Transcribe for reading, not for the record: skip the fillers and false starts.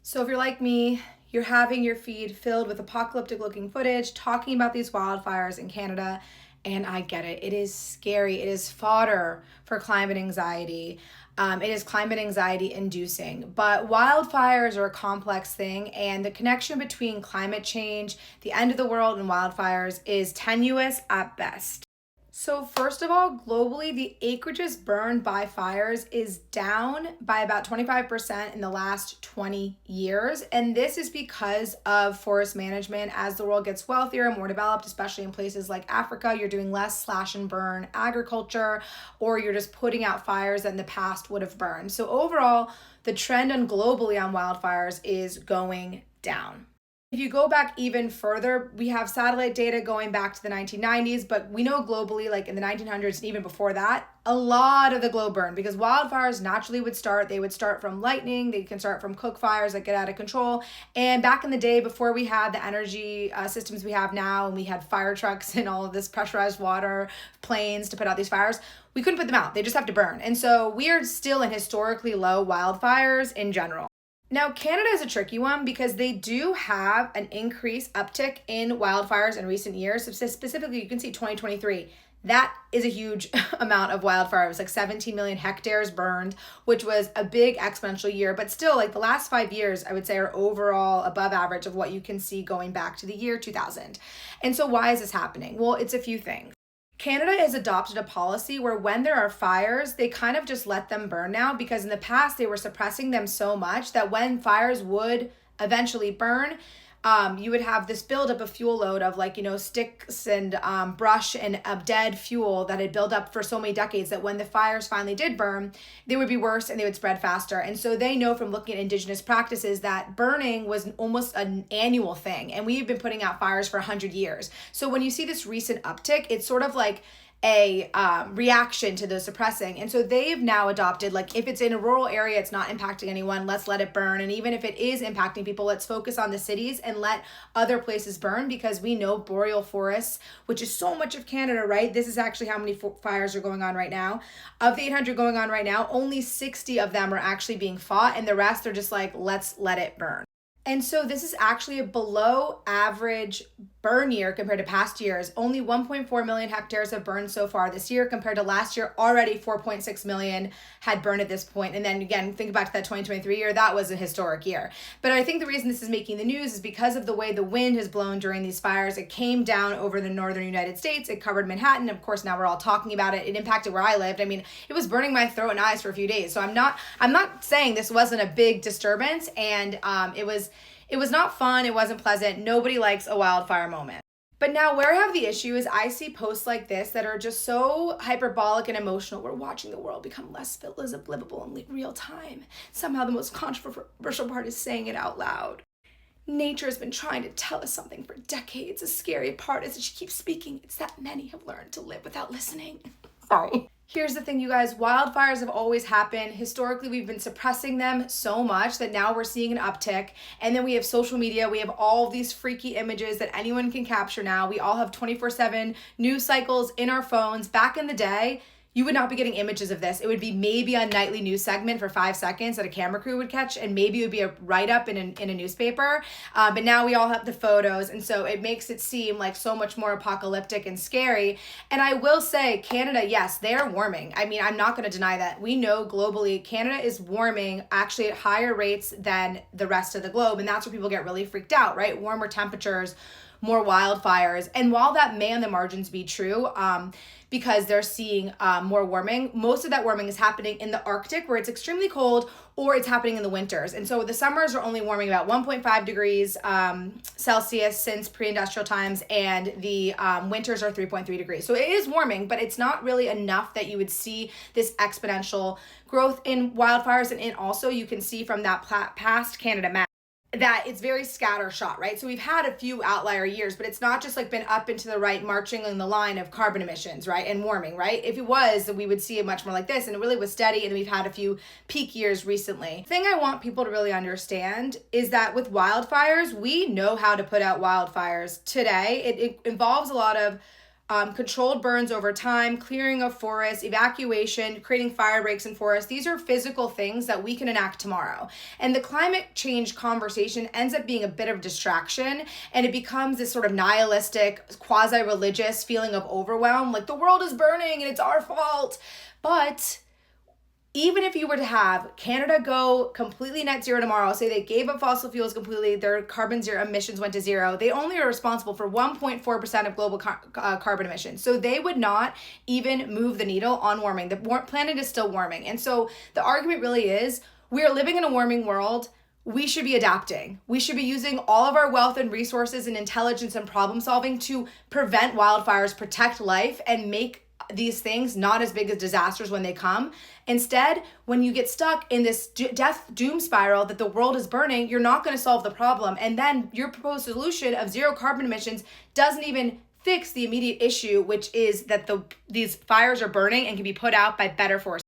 So if you're like me, you're having your feed filled with apocalyptic looking footage talking about these wildfires in Canada, and I get it. It is scary. It is fodder for climate anxiety. It is climate anxiety inducing. But wildfires are a complex thing, and the connection between climate change, the end of the world, and wildfires is tenuous at best. So, first of all, globally, the acreages burned by fires is down by about 25% in the last 20 years. And this is because of forest management. As the world gets wealthier and more developed, especially in places like Africa, you're doing less slash and burn agriculture, or you're just putting out fires that in the past would have burned. So, overall, the trend on globally on wildfires is going down. If you go back even further, we have satellite data going back to the 1990s, but we know globally, like in the 1900s and even before that, a lot of the globe burned because wildfires naturally would start. They would start from lightning, they can start from cook fires that get out of control. And back in the day, before we had the energy systems we have now, and we had fire trucks and all of this pressurized water, planes to put out these fires, we couldn't put them out. They just have to burn. And so we are still in historically low wildfires in general. Now, Canada is a tricky one because they do have an increased uptick in wildfires in recent years. So specifically, you can see 2023. That is a huge amount of wildfire. It was like 17 million hectares burned, which was a big exponential year. But still, like the last 5 years, I would say are overall above average of what you can see going back to the year 2000. And so why is this happening? Well, it's a few things. Canada has adopted a policy where when there are fires, they kind of just let them burn now because in the past they were suppressing them so much that when fires would eventually burn, you would have this buildup of fuel load of sticks and brush and dead fuel that had built up for so many decades that when the fires finally did burn, they would be worse and they would spread faster. And so they know from looking at indigenous practices that burning was almost an annual thing. And we've been putting out fires for 100 years. So when you see this recent uptick, it's sort of like a reaction to the suppressing. And so they've now adopted, like, if it's in a rural area, it's not impacting anyone, let's let it burn. And even if it is impacting people, let's focus on the cities and let other places burn, because we know boreal forests, which is so much of Canada, right? This is actually how many fires are going on right now. Of the 800 going on right now, only 60 of them are actually being fought, and the rest are just like, let's let it burn. And so this is actually a below average burn year compared to past years. Only 1.4 million hectares have burned so far this year compared to last year. Already 4.6 million had burned at this point. And then again, think back to that 2023 year, that was a historic year. But I think the reason this is making the news is because of the way the wind has blown during these fires. It came down over the northern United States. It covered Manhattan. Of course, now we're all talking about it. It impacted where I lived. I mean, it was burning my throat and eyes for a few days. So I'm not saying this wasn't a big disturbance, and it was not fun. It wasn't pleasant. Nobody likes a wildfire moment. But now where I have the issue is I see posts like this that are just so hyperbolic and emotional. We're watching the world become less livable in real time. Somehow the most controversial part is saying it out loud. Nature has been trying to tell us something for decades. The scary part is that she keeps speaking. It's that many have learned to live without listening. Sorry. Here's the thing, you guys. Wildfires have always happened. Historically, we've been suppressing them so much that now we're seeing an uptick. And then we have social media. We have all of these freaky images that anyone can capture now. We all have 24/7 news cycles in our phones. Back in the day, you would not be getting images of this. It would be maybe a nightly news segment for 5 seconds that a camera crew would catch, and maybe it would be a write-up in a newspaper. But now we all have the photos, and so it makes it seem like so much more apocalyptic and scary. And I will say, Canada, yes, they are warming. I mean, I'm not going to deny that. We know globally, Canada is warming actually at higher rates than the rest of the globe, and that's where people get really freaked out, right? Warmer temperatures, more wildfires. And while that may on the margins be true, because they're seeing more warming, most of that warming is happening in the Arctic where it's extremely cold, or it's happening in the winters. And so the summers are only warming about 1.5 degrees Celsius since pre-industrial times, and the winters are 3.3 degrees. So it is warming, but it's not really enough that you would see this exponential growth in wildfires. And also you can see from that past Canada map that it's very scattershot, right? So we've had a few outlier years, but it's not just like been up and to the right, marching in the line of carbon emissions, right? And warming, right? If it was, we would see it much more like this, and it really was steady, and we've had a few peak years recently. The thing I want people to really understand is that with wildfires, we know how to put out wildfires today. It involves a lot of controlled burns over time, clearing of forests, evacuation, creating fire breaks in forests. These are physical things that we can enact tomorrow. And the climate change conversation ends up being a bit of distraction, and it becomes this sort of nihilistic, quasi-religious feeling of overwhelm, like the world is burning and it's our fault. But even if you were to have Canada go completely net zero tomorrow, say they gave up fossil fuels completely, their carbon zero emissions went to zero, they only are responsible for 1.4% of global carbon emissions. So they would not even move the needle on warming. The planet is still warming. And so the argument really is, we are living in a warming world. We should be adapting. We should be using all of our wealth and resources and intelligence and problem solving to prevent wildfires, protect life, and make these things not as big as disasters when they come. Instead, when you get stuck in this death doom spiral that the world is burning, you're not going to solve the problem. And then your proposed solution of zero carbon emissions doesn't even fix the immediate issue, which is that these fires are burning and can be put out by better forest